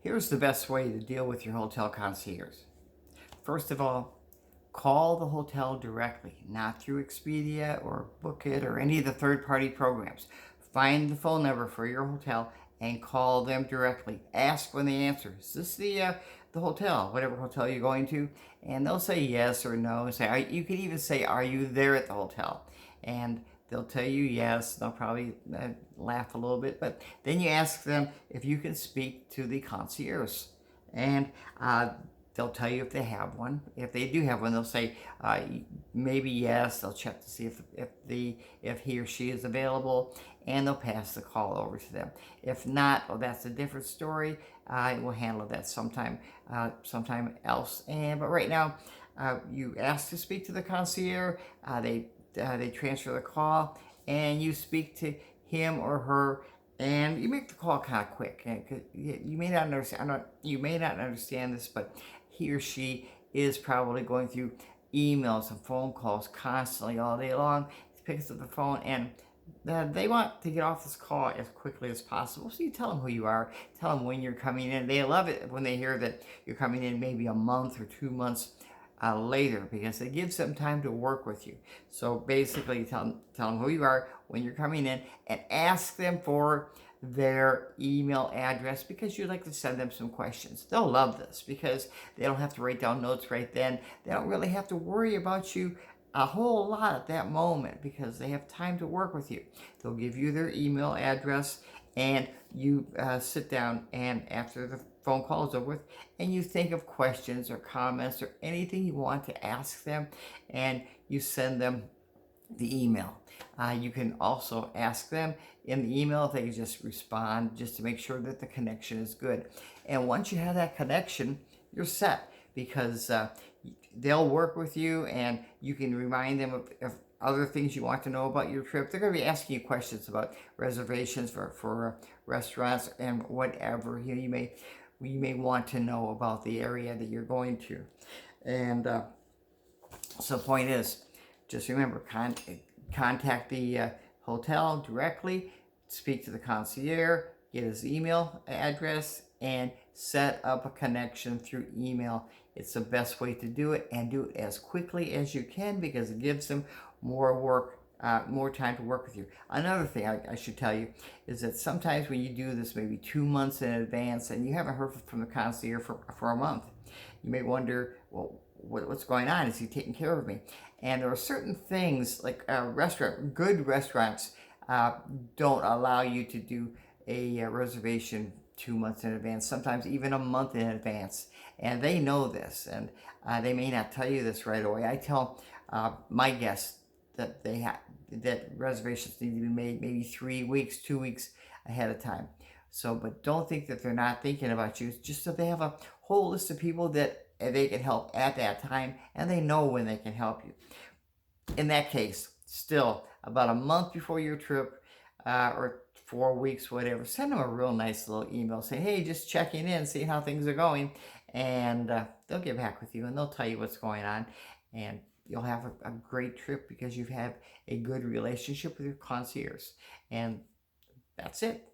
Here's the best way to deal with your hotel concierge. First of all, call the hotel directly, not through Expedia or Book It or any of the third-party programs. Find the phone number for your hotel and call them directly. Ask when they answer, is this the hotel, whatever hotel you're going to? And they'll say yes or no. You can even say, are you there at the hotel? And they'll tell you yes. They'll probably laugh a little bit, but then you ask them if you can speak to the concierge, and they'll tell you if they have one. If they do have one, they'll say maybe yes. They'll check to see if he or she is available, and they'll pass the call over to them. If not, well, that's a different story. We'll handle that sometime else. But right now, you ask to speak to the concierge. They transfer the call, and you speak to him or her, and you make the call kind of quick. You may not understand. You may not understand this, but he or she is probably going through emails and phone calls constantly all day long. He picks up the phone, and they want to get off this call as quickly as possible. So you tell them who you are, tell them when you're coming in. They love it when they hear that you're coming in maybe a month or 2 months later, because it gives them time to work with you. So basically, you tell them who you are, when you're coming in, and ask them for their email address, because you'd like to send them some questions. They'll love this because they don't have to write down notes right then. They don't really have to worry about you a whole lot at that moment because they have time to work with you. They'll give you their email address, and you sit down, and after the phone call is over with, and you think of questions or comments or anything you want to ask them, and you send them the email. You can also ask them in the email if they can just respond, just to make sure that the connection is good. And once you have that connection, you're set, because they'll work with you, and you can remind them of other things you want to know about your trip. They're going to be asking you questions about reservations for restaurants and whatever you may want to know about the area that you're going to. And so the point is, just remember, contact the hotel directly, speak to the concierge, get his email address, and set up a connection through email. It's the best way to do it, and do it as quickly as you can, because it gives them more time to work with you. Another thing I should tell you is that sometimes when you do this maybe 2 months in advance and you haven't heard from the concierge for a month, you may wonder, well, what's going on? Is he taking care of me? And there are certain things, like good restaurants don't allow you to do a reservation 2 months in advance, sometimes even a month in advance. And they know this, and they may not tell you this right away. I tell my guests that that reservations need to be made maybe 3 weeks, 2 weeks ahead of time. So, but don't think that they're not thinking about you. It's just that they have a whole list of people that they can help at that time, and they know when they can help you. In that case, still, about a month before your trip, or 4 weeks, whatever, send them a real nice little email saying, hey, just checking in, seeing how things are going, and they'll get back with you, and they'll tell you what's going on, and you'll have a great trip because you have a good relationship with your concierge. And that's it.